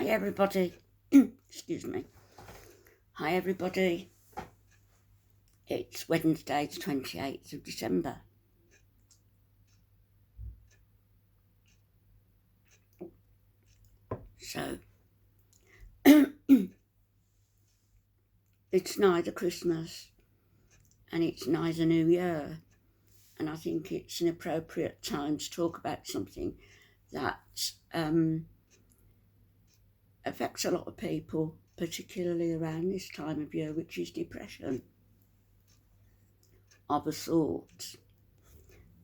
Hi everybody. Excuse me. Hi everybody. It's Wednesday the 28th of December. So it's neither Christmas and it's neither New Year, and I think it's an appropriate time to talk about something that affects a lot of people, particularly around this time of year, which is depression of a sort.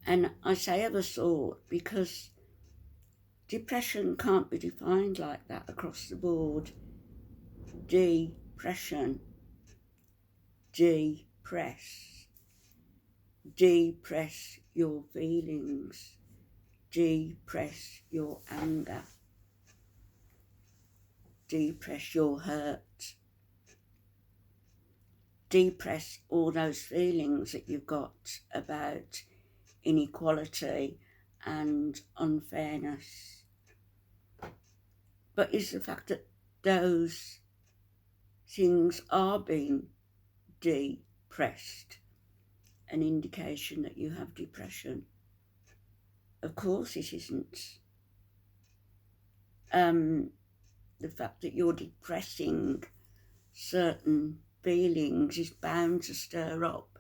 And I say of a sort because depression can't be defined like that across the board. Depression. Depress. Depress your feelings. Depress your anger. Depress your hurt. Depress all those feelings that you've got about inequality and unfairness. But is the fact that those things are being depressed an indication that you have depression? Of course it isn't. The fact that you're depressing certain feelings is bound to stir up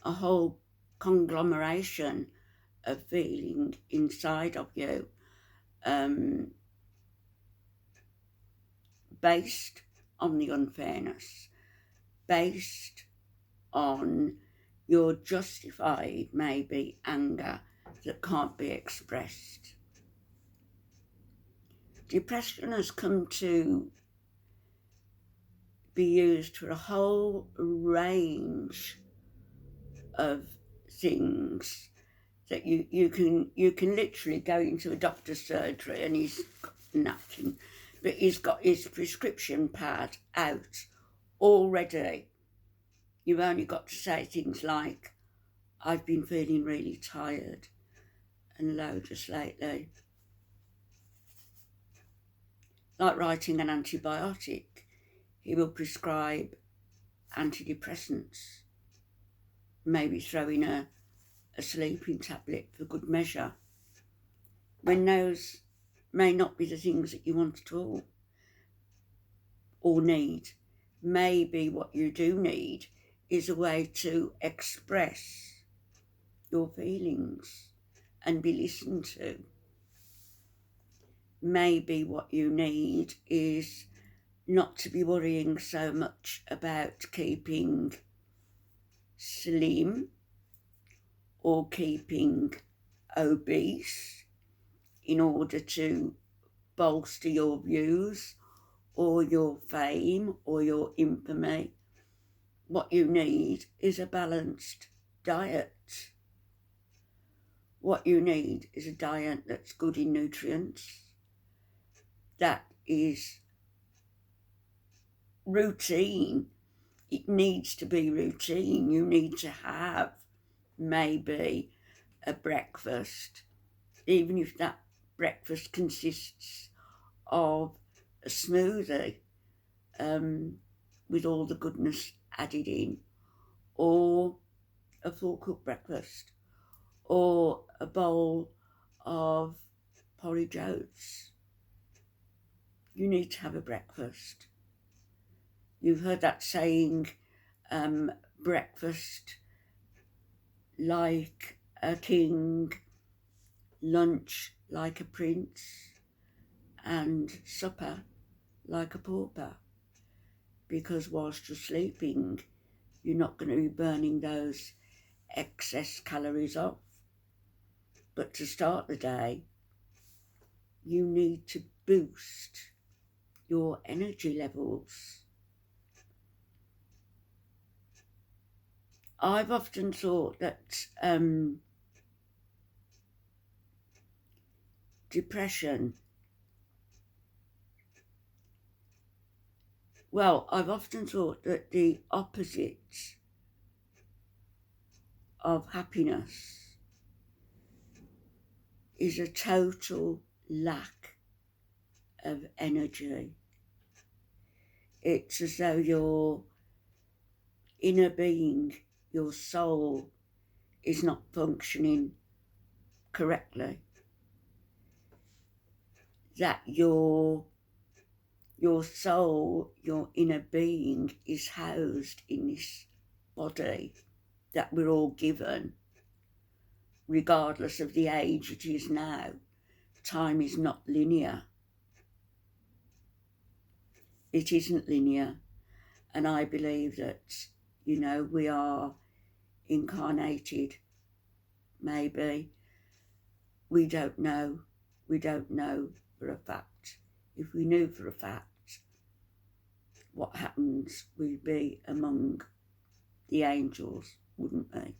a whole conglomeration of feeling inside of you, based on the unfairness, based on your justified, maybe, anger that can't be expressed. Depression has come to be used for a whole range of things that you can literally go into a doctor's surgery and he's got nothing, but he's got his prescription pad out already. You've only got to say things like, I've been feeling really tired and low just lately. Like writing an antibiotic, he will prescribe antidepressants, maybe throw in a sleeping tablet for good measure, when those may not be the things that you want at all or need. Maybe what you do need is a way to express your feelings and be listened to. Maybe what you need is not to be worrying so much about keeping slim or keeping obese in order to bolster your views or your fame or your infamy. What you need is a balanced diet. What you need is a diet that's good in nutrients, that is routine. It needs to be routine. You need to have maybe a breakfast, even if that breakfast consists of a smoothie with all the goodness added in, or a full cooked breakfast, or a bowl of porridge oats. You need to have a breakfast. You've heard that saying, breakfast like a king, lunch like a prince, and supper like a pauper. Because whilst you're sleeping, you're not going to be burning those excess calories off. But to start the day, you need to boost your energy levels. I've often thought that depression, I've often thought that the opposite of happiness is a total lack of energy. It's as though your inner being, your soul, is not functioning correctly. That your soul, your inner being, is housed in this body that we're all given, regardless of the age it is now. Time is not linear. It isn't linear. And I believe that, we are incarnated, maybe. We don't know. We don't know for a fact. If we knew for a fact what happens, we'd be among the angels, wouldn't we?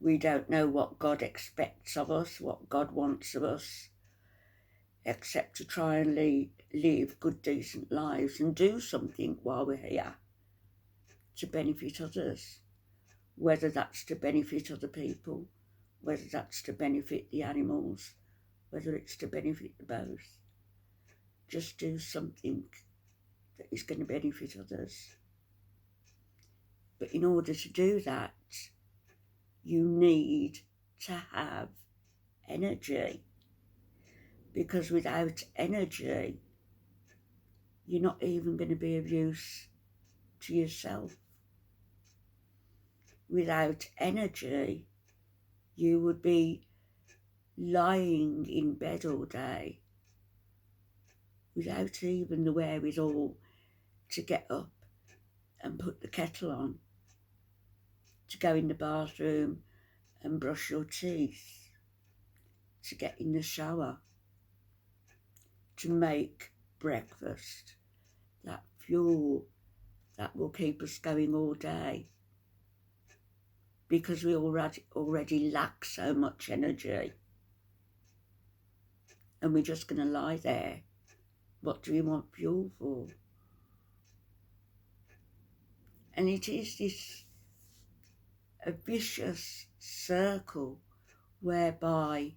We don't know what God expects of us, what God wants of us, except to try and live good, decent lives and do something while we're here to benefit others, whether that's to benefit other people, whether that's to benefit the animals, whether it's to benefit the both. Just do something that is going to benefit others. But in order to do that, you need to have energy, because without energy, you're not even going to be of use to yourself. Without energy, you would be lying in bed all day without even the wherewithal to get up and put the kettle on, to go in the bathroom and brush your teeth, to get in the shower, to make breakfast, that fuel that will keep us going all day, because we already lack so much energy, and we're just going to lie there. What do we want fuel for? And it is this a vicious circle whereby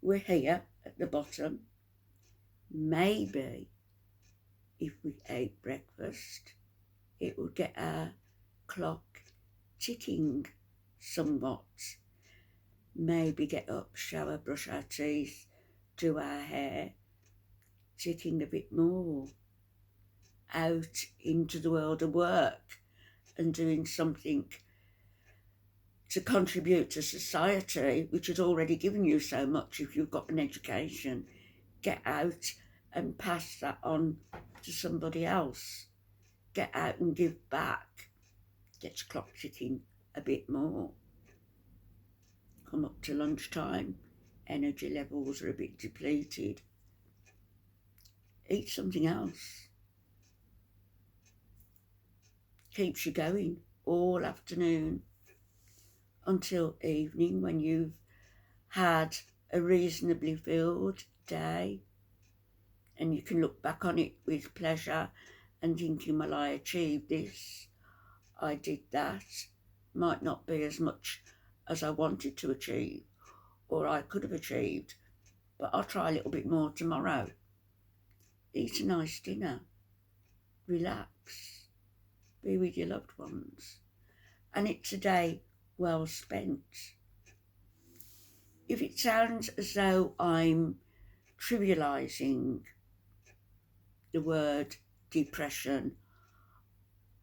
we're here at the bottom. Maybe if we ate breakfast, it would get our clock ticking somewhat. Maybe get up, shower, brush our teeth, do our hair, ticking a bit more. Out into the world of work and doing something to contribute to society, which has already given you so much if you've got an education. Get out and pass that on to somebody else. Get out and give back. Get your clock ticking a bit more. Come up to lunchtime, energy levels are a bit depleted. Eat something else. Keeps you going all afternoon until evening, when you've had a reasonably filled day and you can look back on it with pleasure and thinking, well, I achieved this, I did that. Might not be as much as I wanted to achieve or I could have achieved, but I'll try a little bit more tomorrow. Eat a nice dinner, relax, be with your loved ones, and it's a day well spent. If it sounds as though I'm trivialising the word depression,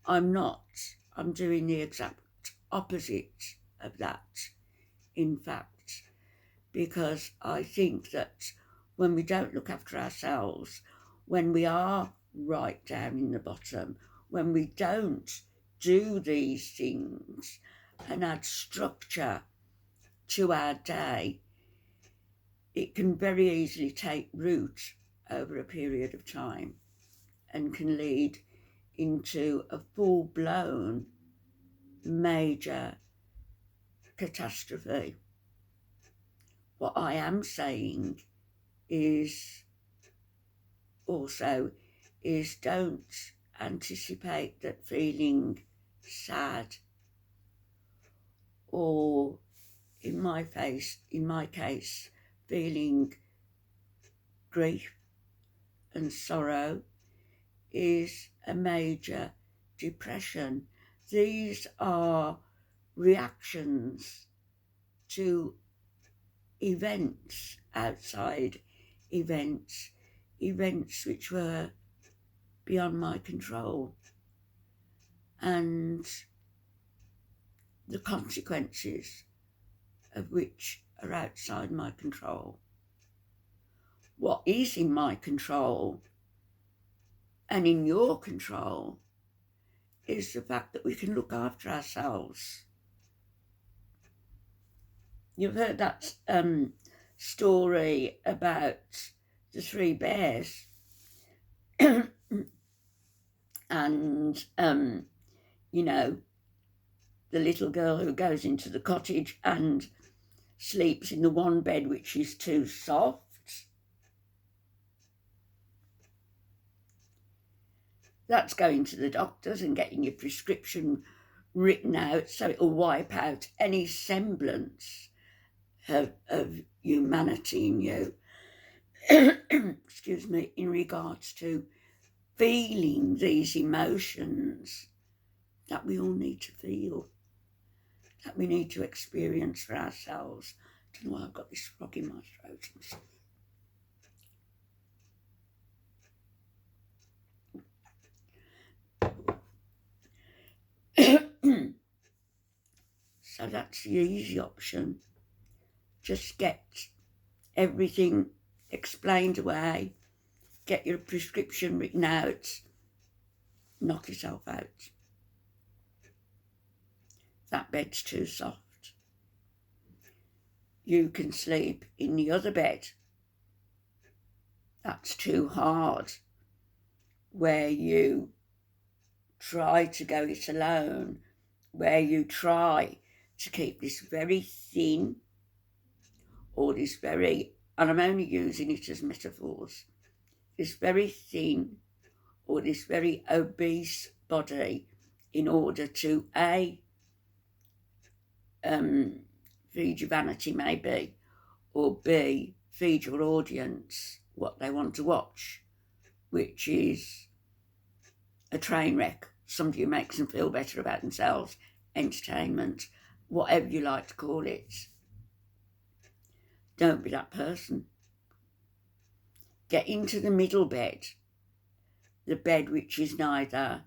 I'm not. I'm doing the exact opposite of that, in fact, because I think that when we don't look after ourselves, when we are right down in the bottom, when we don't do these things and add structure to our day, it can very easily take root over a period of time and can lead into a full-blown major catastrophe. What I am saying is don't anticipate that feeling sad, or in my case, feeling grief and sorrow is a major depression. These are reactions to events, outside events which were beyond my control, and the consequences of which are outside my control. What is in my control and in your control is the fact that we can look after ourselves. You've heard that story about the three bears. And, you know, the little girl who goes into the cottage and sleeps in the one bed which is too soft. That's going to the doctors and getting your prescription written out so it'll wipe out any semblance of humanity in you. Excuse me, in regards to feeling these emotions that we all need to feel, that we need to experience for ourselves. I don't know why I've got this frog in my throat and stuff. So that's the easy option. Just get everything explained away, get your prescription written out, knock yourself out. That bed's too soft. You can sleep in the other bed. That's too hard. Where you try to go it alone, where you try to keep this very thin, or this very, and I'm only using it as metaphors, this very thin or this very obese body in order to A, feed your vanity maybe, or B, feed your audience what they want to watch, which is a train wreck. Somebody who makes them feel better about themselves, entertainment, whatever you like to call it. Don't be that person. Get into the middle bed, the bed which is neither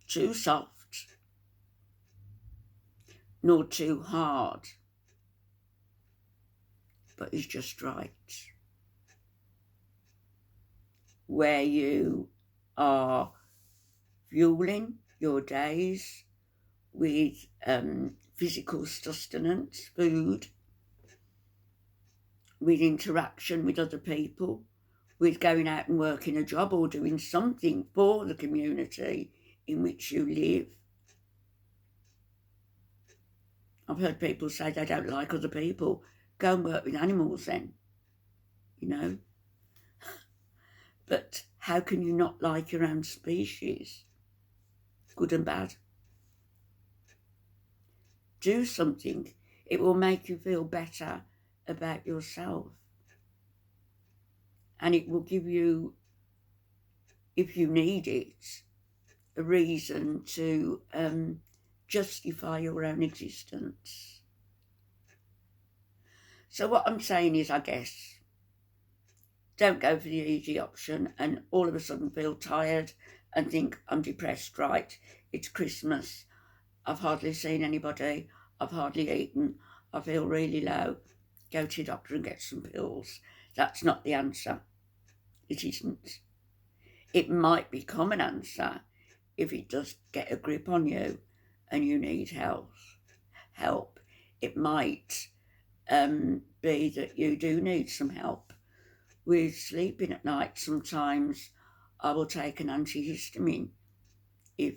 too soft nor too hard, but is just right. Where you are fueling your days with physical sustenance, food, with interaction with other people, with going out and working a job or doing something for the community in which you live. I've heard people say they don't like other people. Go and work with animals then, you know. But how can you not like your own species? Good and bad. Do something. It will make you feel better about yourself. And it will give you, if you need it, a reason to justify your own existence. So what I'm saying is, I guess, don't go for the easy option and all of a sudden feel tired and think, I'm depressed, right? It's Christmas. I've hardly seen anybody. I've hardly eaten. I feel really low. Go to your doctor and get some pills. That's not the answer. It isn't. It might become an answer if it does get a grip on you and you need help. It might be that you do need some help with sleeping at night. Sometimes I will take an antihistamine if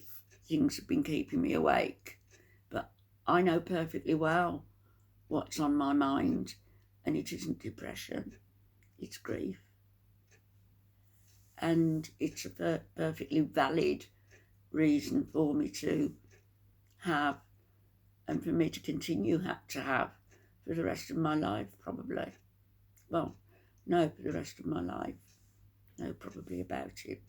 things have been keeping me awake. But I know perfectly well what's on my mind, and it isn't depression, it's grief. And it's a perfectly valid reason for me to have, and for me to continue to have for the rest of my life, probably. Well, No, for the rest of my life. No, probably about it.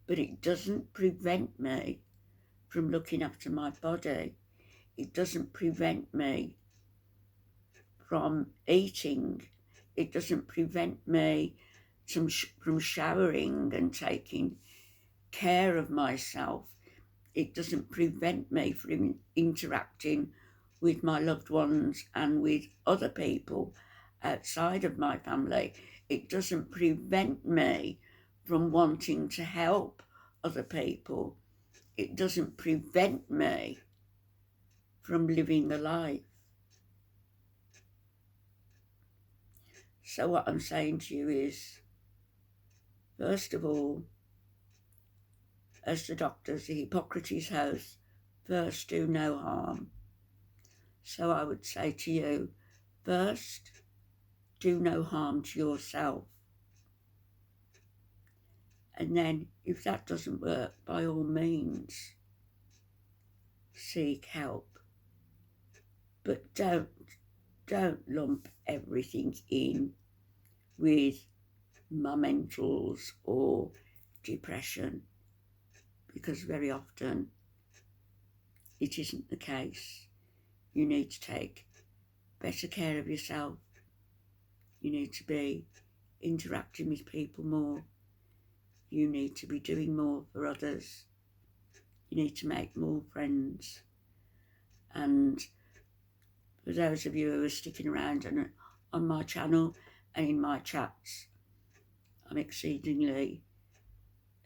But it doesn't prevent me from looking after my body. It doesn't prevent me from eating. It doesn't prevent me from showering and taking care of myself. It doesn't prevent me from interacting with my loved ones and with other people outside of my family. It doesn't prevent me from wanting to help other people. It doesn't prevent me from living a life. So what I'm saying to you is, first of all, as the doctors, the Hippocrates oath, first do no harm. So I would say to you, first, do no harm to yourself. And then, if that doesn't work, by all means, seek help. But don't lump everything in with mentals or depression, because very often it isn't the case. You need to take better care of yourself. You need to be interacting with people more. You need to be doing more for others. You need to make more friends. And for those of you who are sticking around on my channel and in my chats, I'm exceedingly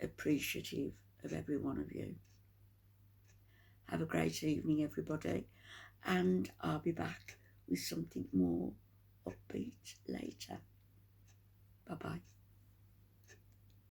appreciative of every one of you. Have a great evening, everybody, and I'll be back with something more upbeat later. Bye-bye.